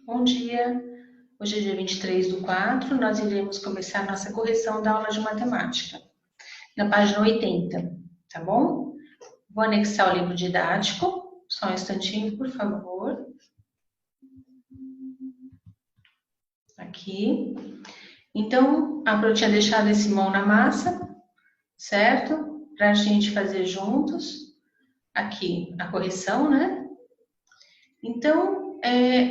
Bom dia, hoje é dia 23/4, nós iremos começar nossa correção da aula de matemática, na página 80, tá bom? Vou anexar o livro didático, só um instantinho, por favor. Aqui. Então, eu tinha deixado esse mão na massa, certo? Para a gente fazer juntos, aqui, a correção, né? Então,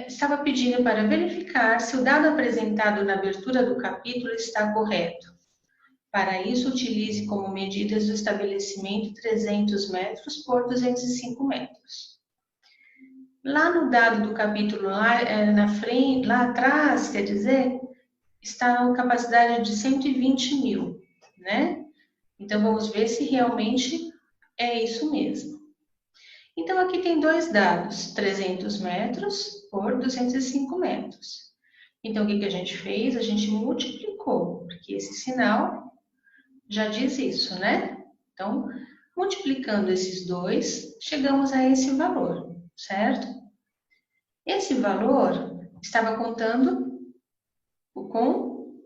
estava pedindo para verificar se o dado apresentado na abertura do capítulo está correto. Para isso, utilize como medidas do estabelecimento 300 metros por 205 metros. Lá no dado do capítulo, lá na frente, lá atrás, quer dizer, está a capacidade de 120 mil, né? Então, vamos ver se realmente é isso mesmo. Então, aqui tem dois dados, 300 metros por 205 metros. Então, o que a gente fez? A gente multiplicou, porque esse sinal já diz isso, né? Então, multiplicando esses dois, chegamos a esse valor, certo? Esse valor estava contando com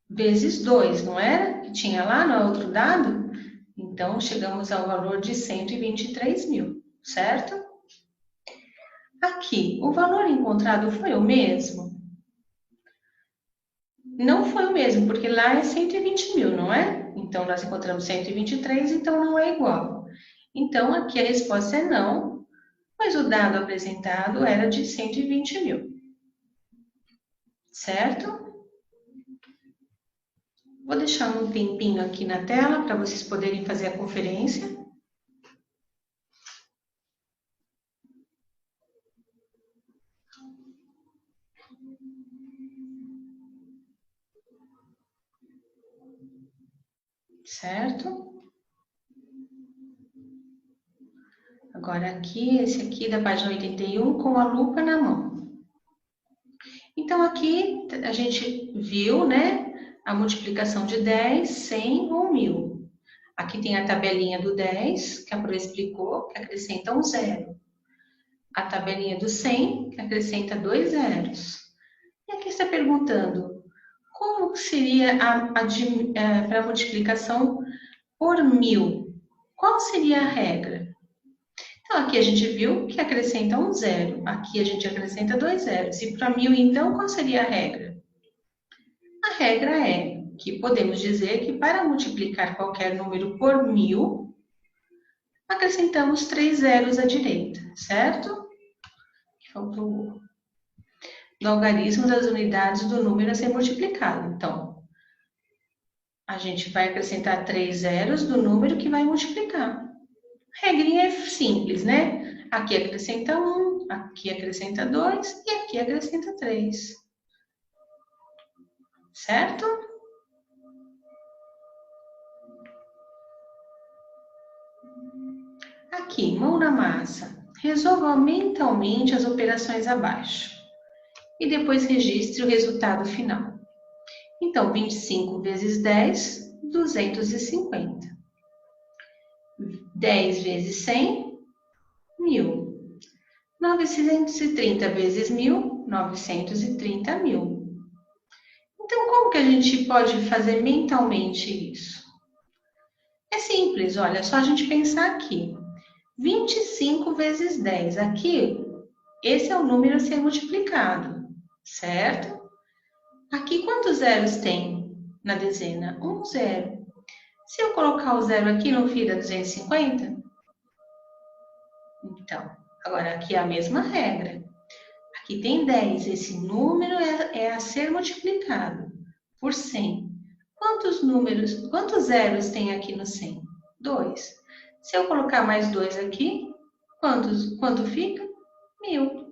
vezes 2, não era? Que tinha lá no outro dado? Então, chegamos ao valor de 123 mil, certo? Aqui, o valor encontrado foi o mesmo? Não foi o mesmo, porque lá é 120 mil, não é? Então, nós encontramos 123, então não é igual. Então, aqui a resposta é não, mas o dado apresentado era de 120 mil. Certo? Vou deixar um tempinho aqui na tela para vocês poderem fazer a conferência. Certo? Agora aqui, esse aqui da página 81 com a lupa na mão. Então aqui a gente viu, né, a multiplicação de 10, 100 ou 1000. Aqui tem a tabelinha do 10, que a Pro explicou, que acrescenta um zero. A tabelinha do 100, que acrescenta 2 zeros. E aqui está perguntando, como seria para a multiplicação por 1000? Qual seria a regra? Então, aqui a gente viu que acrescenta um zero. Aqui a gente acrescenta 2 zeros. E para 1000, então, qual seria a regra? A regra é que podemos dizer que para multiplicar qualquer número por 1000, acrescentamos 3 zeros à direita, certo? Faltou o logaritmo das unidades do número a ser multiplicado. Então, a gente vai acrescentar 3 zeros do número que vai multiplicar. Regrinha é simples, né? Aqui acrescenta 1, aqui acrescenta 2 e aqui acrescenta 3. Certo? Aqui, mão na massa. Resolva mentalmente as operações abaixo. E depois registre o resultado final. Então, 25 vezes 10, 250. 10 vezes 100, 1000. 930 vezes 1000, 930 mil. Então, como que a gente pode fazer mentalmente isso? É simples, olha, só a gente pensar aqui. 25 vezes 10. Aqui, esse é o número a ser multiplicado, certo? Aqui, quantos zeros tem na dezena? Um zero. Se eu colocar o zero aqui, não vira 250? Então, agora aqui é a mesma regra. Aqui tem 10, esse número é a ser multiplicado por 100. Quantos zeros tem aqui no 100? 2. Se eu colocar mais 2 aqui, quanto fica? 1000.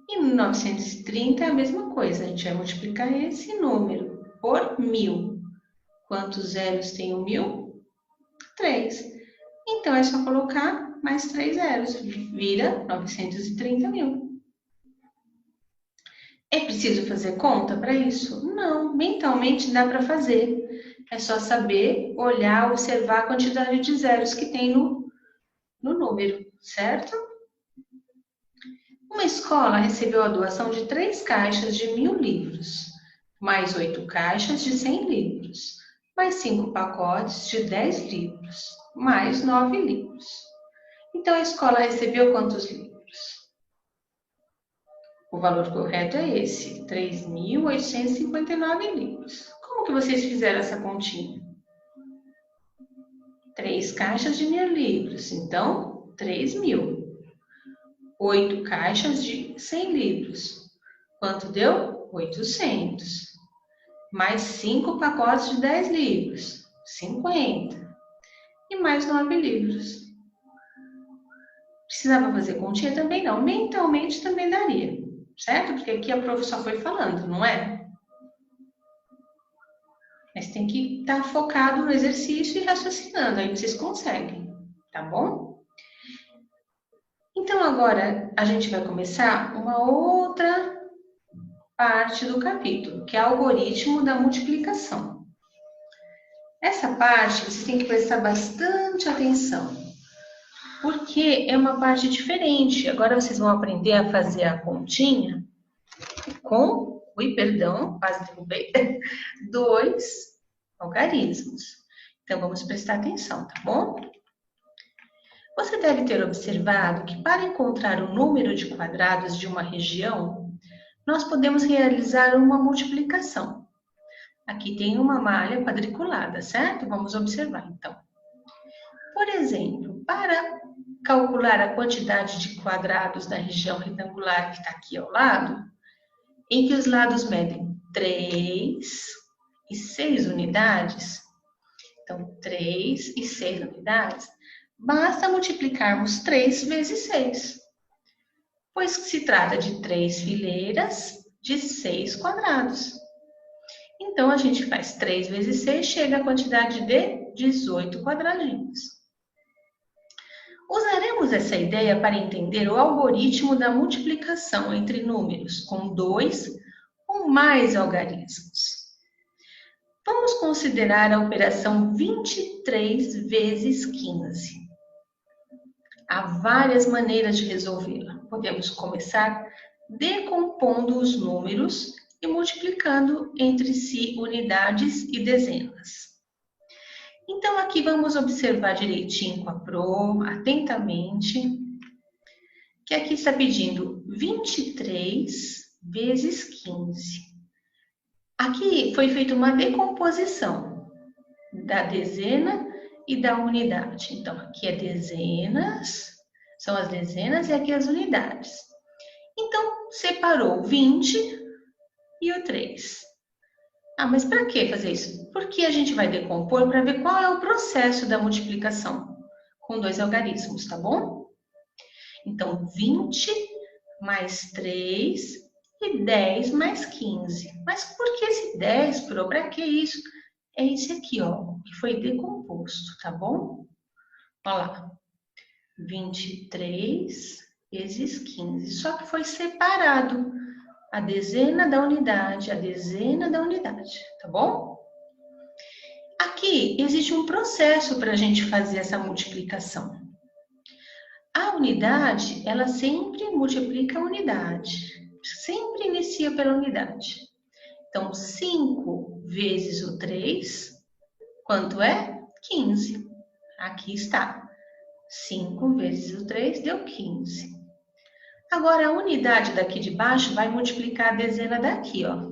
E no 930 é a mesma coisa, a gente vai multiplicar esse número por 1000. Quantos zeros tem o 1000? 3. Então, é só colocar mais 3 zeros, vira 930 mil. É preciso fazer conta para isso? Não, mentalmente dá para fazer. É só saber, olhar, observar a quantidade de zeros que tem no número, certo? Uma escola recebeu a doação de 3 caixas de 1.000 livros, mais 8 caixas de 100 livros, mais 5 pacotes de 10 livros, mais 9 livros. Então, a escola recebeu quantos livros? O valor correto é esse, 3.859 livros. Como que vocês fizeram essa continha? 3 caixas de 1.000 livros, então 3.000. 8 caixas de 100 livros. Quanto deu? 800. Mais 5 pacotes de 10 livros, 50. E mais 9 livros. Precisava fazer continha também não, mentalmente também daria, certo? Porque aqui a prof só foi falando, não é? Mas tem que estar focado no exercício e raciocinando, aí vocês conseguem, tá bom? Então agora a gente vai começar uma outra parte do capítulo, que é o algoritmo da multiplicação. Essa parte vocês têm que prestar bastante atenção, porque é uma parte diferente. Agora vocês vão aprender a fazer a continha com, perdão, quase derrubei, 2 algarismos. Então vamos prestar atenção, tá bom? Você deve ter observado que para encontrar o número de quadrados de uma região, nós podemos realizar uma multiplicação. Aqui tem uma malha quadriculada, certo? Vamos observar, então. Por exemplo, para calcular a quantidade de quadrados da região retangular que está aqui ao lado, em que os lados medem 3 e 6 unidades, então 3 e 6 unidades, basta multiplicarmos 3 vezes 6, pois se trata de 3 fileiras de 6 quadrados. Então, a gente faz 3 vezes 6, chega à quantidade de 18 quadradinhos. Usaremos essa ideia para entender o algoritmo da multiplicação entre números com 2 ou mais algarismos. Vamos considerar a operação 23 vezes 15. Há várias maneiras de resolvê-la. Podemos começar decompondo os números e multiplicando entre si unidades e dezenas. Então, aqui vamos observar direitinho com a Pro, atentamente, que aqui está pedindo 23 vezes 15. Aqui foi feita uma decomposição da dezena e da unidade. Então, aqui é dezenas, são as dezenas e aqui as unidades. Então, separou o 20 e o 3. Ah, mas para que fazer isso? Porque a gente vai decompor para ver qual é o processo da multiplicação com 2 algarismos, tá bom? Então, 20 mais 3 e 10 mais 15. Mas por que esse 10, Pro? Para que isso? É esse aqui, ó, que foi decomposto, tá bom? Olha lá, 23 vezes 15, só que foi separado a dezena da unidade, tá bom? Aqui existe um processo para a gente fazer essa multiplicação. A unidade, ela sempre multiplica a unidade, sempre inicia pela unidade. Então, 5 vezes o 3, quanto é? 15. Aqui está. 5 vezes o 3 deu 15. Agora, a unidade daqui de baixo vai multiplicar a dezena daqui, ó.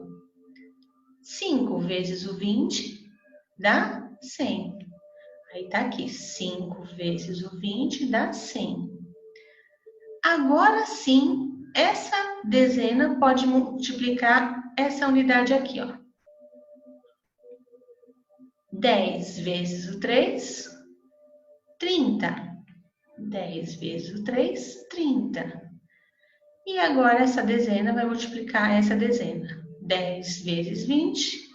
5 vezes o 20 dá 100. Aí tá aqui, 5 vezes o 20 dá 100. Agora sim, essa dezena pode multiplicar essa unidade aqui, ó. 10 vezes o 3, 30. 10 vezes o 3, 30. E agora essa dezena vai multiplicar essa dezena. 10 vezes 20,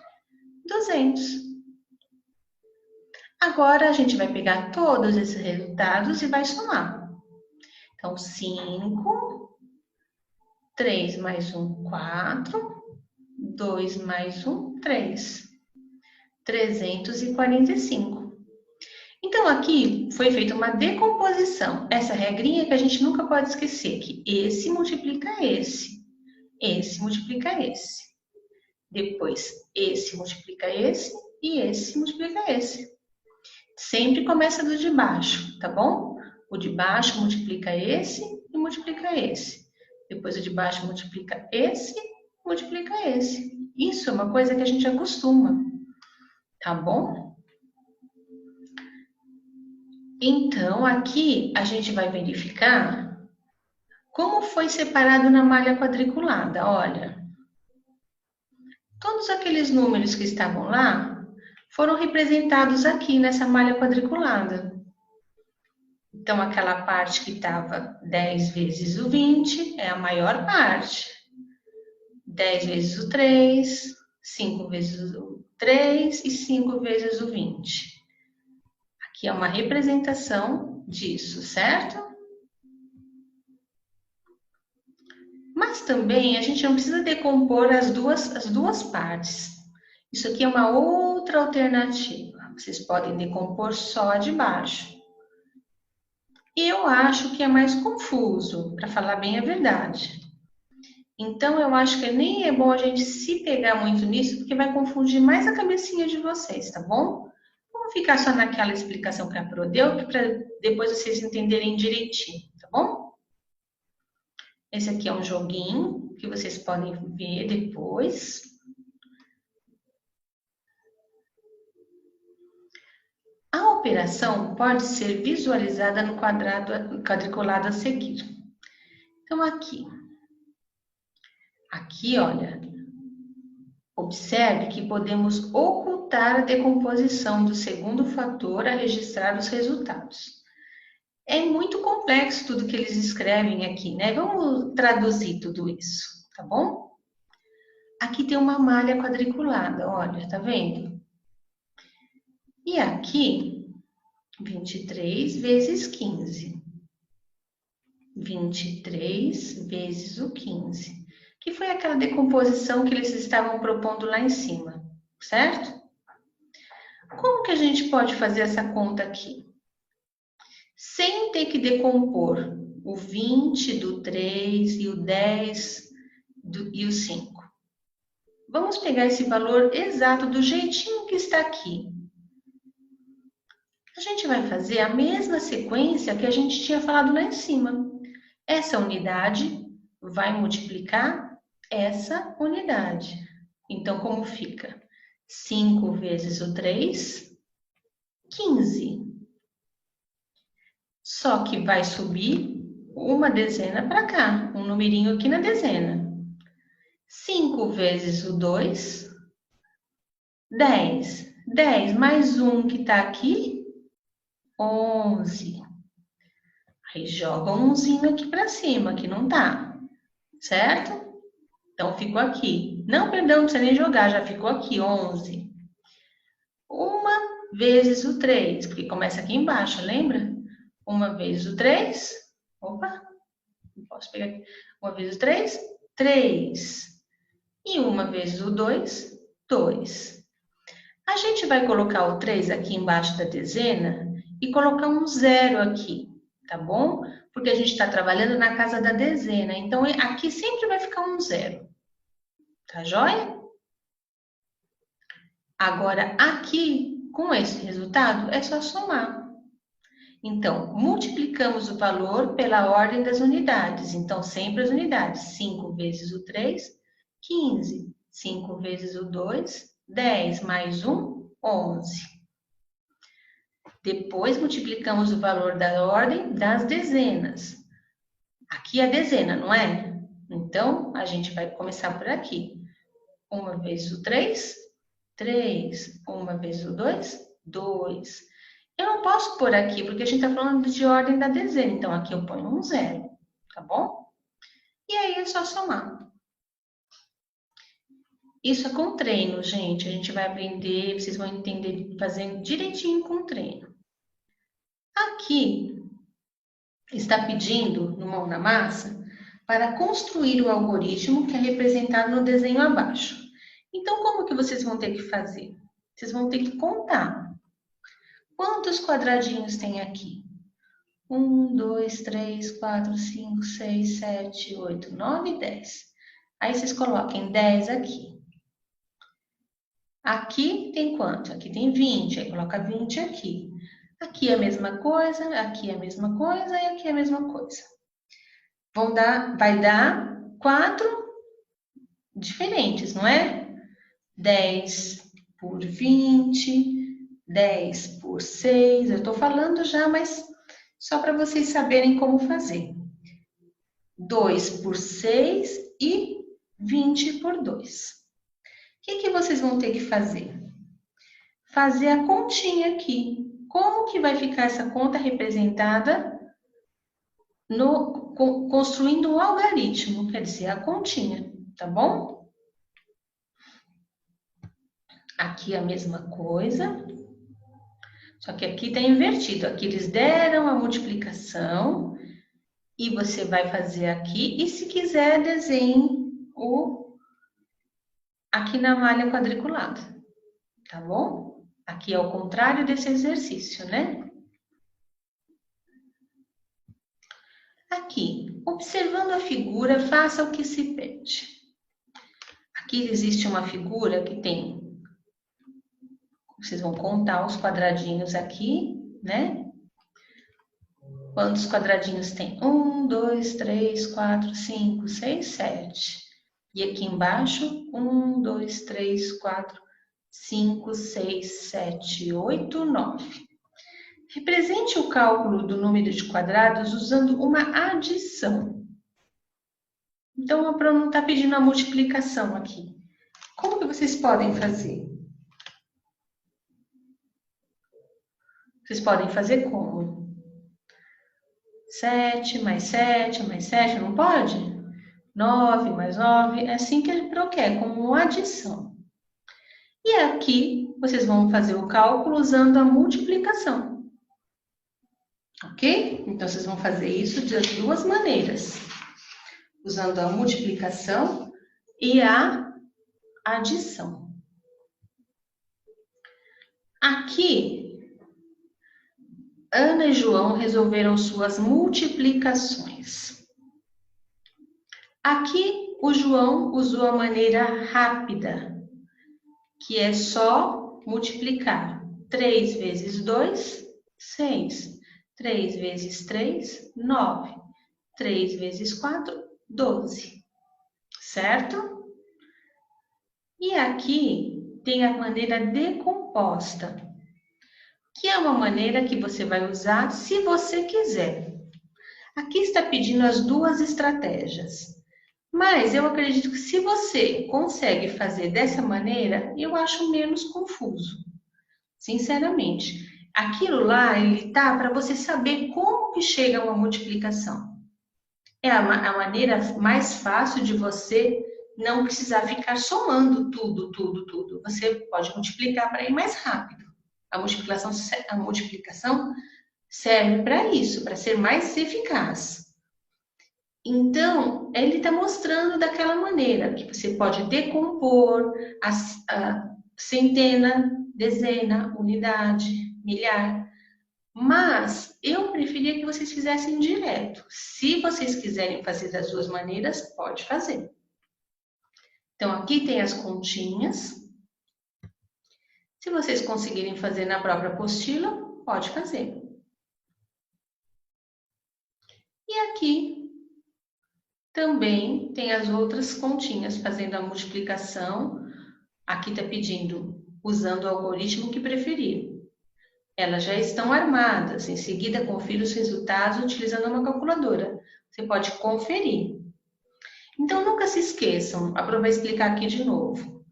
200. Agora a gente vai pegar todos esses resultados e vai somar. Então, 5, 3 mais 1, 4, 2 mais 1, 3. 345. Então, aqui foi feita uma decomposição. Essa regrinha que a gente nunca pode esquecer, que esse multiplica esse multiplica esse. Depois, esse multiplica esse e esse multiplica esse. Sempre começa do de baixo, tá bom? O de baixo multiplica esse e multiplica esse. Depois o de baixo multiplica esse e multiplica esse. Isso é uma coisa que a gente acostuma, tá bom? Então, aqui a gente vai verificar como foi separado na malha quadriculada. Olha, todos aqueles números que estavam lá foram representados aqui nessa malha quadriculada. Então, aquela parte que estava 10 vezes o 20 é a maior parte. 10 vezes o 3, 5 vezes o 3 e 5 vezes o 20. Aqui é uma representação disso, certo? Mas também a gente não precisa decompor as duas partes. Isso aqui é uma outra alternativa. Vocês podem decompor só a de baixo. Eu acho que é mais confuso, para falar bem a verdade. Então, eu acho que nem é bom a gente se pegar muito nisso, porque vai confundir mais a cabecinha de vocês, tá bom? Vamos ficar só naquela explicação que a Pro deu, para depois vocês entenderem direitinho, tá bom? Esse aqui é um joguinho que vocês podem ver depois. A operação pode ser visualizada no quadriculado a seguir. Então, aqui, olha, observe que podemos ocultar a decomposição do segundo fator a registrar os resultados. É muito complexo tudo que eles escrevem aqui, né? Vamos traduzir tudo isso, tá bom? Aqui tem uma malha quadriculada, olha, tá vendo? E aqui, 23 vezes 15. 23 vezes o 15. Que foi aquela decomposição que eles estavam propondo lá em cima, certo? Como que a gente pode fazer essa conta aqui? Sem ter que decompor o 20 do 3 e o 10 e o 5. Vamos pegar esse valor exato do jeitinho que está aqui. A gente vai fazer a mesma sequência que a gente tinha falado lá em cima. Essa unidade vai multiplicar essa unidade. Então, como fica? 5 vezes o 3, 15. Só que vai subir uma dezena para cá, um numerinho aqui na dezena. 5 vezes o 2, 10. 10 mais 1 que está aqui, 11. Aí joga um umzinho aqui para cima, que não tá, certo? Então, ficou aqui. Não, perdão, não precisa nem jogar, já ficou aqui, 11. 1 vezes o 3, porque começa aqui embaixo, lembra? 1 vezes o 3, opa, não posso pegar aqui. 1 vezes o 3, 3. E 1 vezes o 2, 2. A gente vai colocar o 3 aqui embaixo da dezena e colocar um 0 aqui, tá bom? Porque a gente está trabalhando na casa da dezena, então aqui sempre vai ficar um 0. Tá joia? Agora, aqui, com esse resultado, é só somar. Então, multiplicamos o valor pela ordem das unidades. Então, sempre as unidades. 5 vezes o 3, 15. 5 vezes o 2, 10. Mais 1, 11. Depois, multiplicamos o valor da ordem das dezenas. Aqui é a dezena, não é? Então, a gente vai começar por aqui. 1 vezes o 3, 3. 1 vezes o 2, 2. Eu não posso pôr aqui, porque a gente está falando de ordem da dezena. Então, aqui eu ponho um 0, tá bom? E aí é só somar. Isso é com treino, gente. A gente vai aprender, vocês vão entender fazendo direitinho com treino. Aqui está pedindo, no Mão na Massa, para construir o algoritmo que é representado no desenho abaixo. Então, como que vocês vão ter que fazer? Vocês vão ter que contar. Quantos quadradinhos tem aqui? 1, 2, 3, 4, 5, 6, 7, 8, 9, 10. Aí vocês coloquem 10 aqui. Aqui tem quanto? Aqui tem 20, aí coloca 20 aqui. Aqui é a mesma coisa, aqui é a mesma coisa e aqui é a mesma coisa. Vai dar 4 diferentes, não é? 10 por 20, 10 por 6. Eu estou falando já, mas só para vocês saberem como fazer. 2 por 6 e 20 por 2. O que vocês vão ter que fazer? Fazer a continha aqui. Como que vai ficar essa conta representada construindo o algarismo, quer dizer, a continha, tá bom? Aqui a mesma coisa, só que aqui tá invertido. Aqui eles deram a multiplicação e você vai fazer aqui. E se quiser, desenhe aqui na malha quadriculada, tá bom? Aqui é o contrário desse exercício, né? Aqui, observando a figura, faça o que se pede. Aqui existe uma figura que tem... Vocês vão contar os quadradinhos aqui, né? Quantos quadradinhos tem? 1, 2, 3, 4, 5, 6, 7. E aqui embaixo, 1, 2, 3, 4, 5, 6, 7, 8, 9. Represente o cálculo do número de quadrados usando uma adição. Então, a Pro não está pedindo a multiplicação aqui. Como que vocês podem fazer? Vocês podem fazer como? 7 mais 7 mais 7, não pode? 9 mais 9, é assim que a Pro quer, como uma adição. E aqui, vocês vão fazer o cálculo usando a multiplicação. Ok? Então, vocês vão fazer isso de duas maneiras. Usando a multiplicação e a adição. Aqui, Ana e João resolveram suas multiplicações. Aqui, o João usou a maneira rápida, que é só multiplicar. 3 vezes 2, 6. 3 vezes 3, 9. 3 vezes 4, 12. Certo? E aqui tem a maneira decomposta, que é uma maneira que você vai usar se você quiser. Aqui está pedindo as duas estratégias. Mas eu acredito que se você consegue fazer dessa maneira, eu acho menos confuso. Sinceramente. Aquilo lá, ele tá para você saber como que chega a uma multiplicação. É a maneira mais fácil de você não precisar ficar somando tudo. Você pode multiplicar para ir mais rápido. A multiplicação serve para isso, para ser mais eficaz. Então, ele está mostrando daquela maneira que você pode decompor a centena, dezena, unidade, milhar. Mas eu preferia que vocês fizessem direto. Se vocês quiserem fazer das duas maneiras, pode fazer. Então, aqui tem as continhas. Se vocês conseguirem fazer na própria apostila, pode fazer. E aqui também tem as outras continhas, fazendo a multiplicação. Aqui está pedindo, usando o algoritmo que preferir. Elas já estão armadas. Em seguida, confira os resultados utilizando uma calculadora. Você pode conferir. Então, nunca se esqueçam. A Pro vai explicar aqui de novo.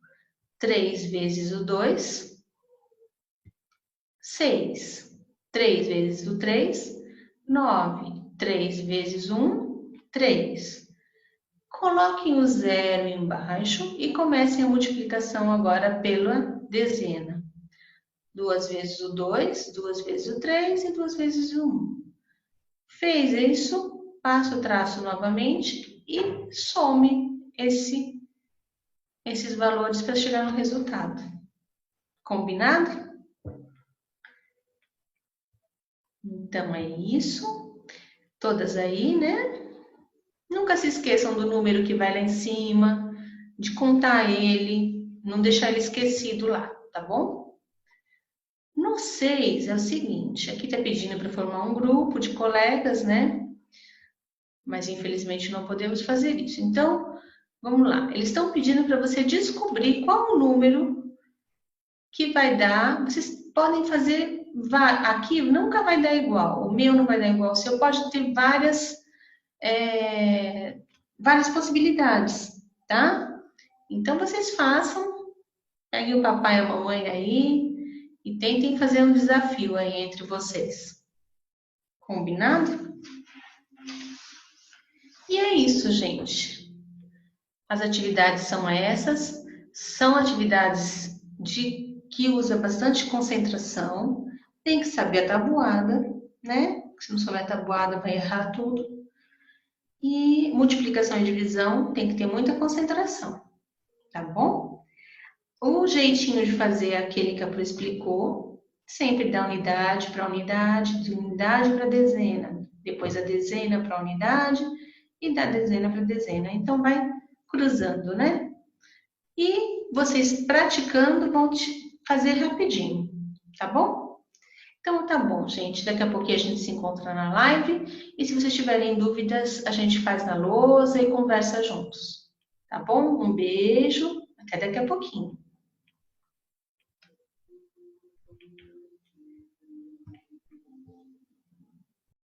3 vezes o 2, 6. 3 vezes o 3, 9. 3 vezes 1, 3. Coloquem o zero embaixo e comecem a multiplicação agora pela dezena. 2 vezes o 2, 2 vezes o 3 e 2 vezes o 1. Fez isso, passa o traço novamente e some esses valores para chegar no resultado. Combinado? Então, é isso. Todas aí, né? Nunca se esqueçam do número que vai lá em cima, de contar ele, não deixar ele esquecido lá, tá bom? No 6 é o seguinte, aqui tá pedindo para formar um grupo de colegas, né? Mas infelizmente não podemos fazer isso. Então, vamos lá. Eles estão pedindo para você descobrir qual o número que vai dar. Vocês podem fazer aqui, nunca vai dar igual. O meu não vai dar igual. O seu pode ter várias possibilidades, tá? Então vocês façam, peguem o papai e a mamãe aí e tentem fazer um desafio aí entre vocês. Combinado? E é isso, gente. As atividades são essas, são atividades que usa bastante concentração, tem que saber a tabuada, né? Se não souber a tabuada, vai errar tudo. E multiplicação e divisão tem que ter muita concentração, tá bom? O jeitinho de fazer é aquele que a Pro explicou, sempre da unidade para unidade, de unidade para dezena, depois a dezena para unidade e da dezena para dezena. Então vai cruzando, né? E vocês praticando vão fazer rapidinho, tá bom? Então tá bom, gente. Daqui a pouquinho a gente se encontra na live. E se vocês tiverem dúvidas, a gente faz na lousa e conversa juntos. Tá bom? Um beijo. Até daqui a pouquinho.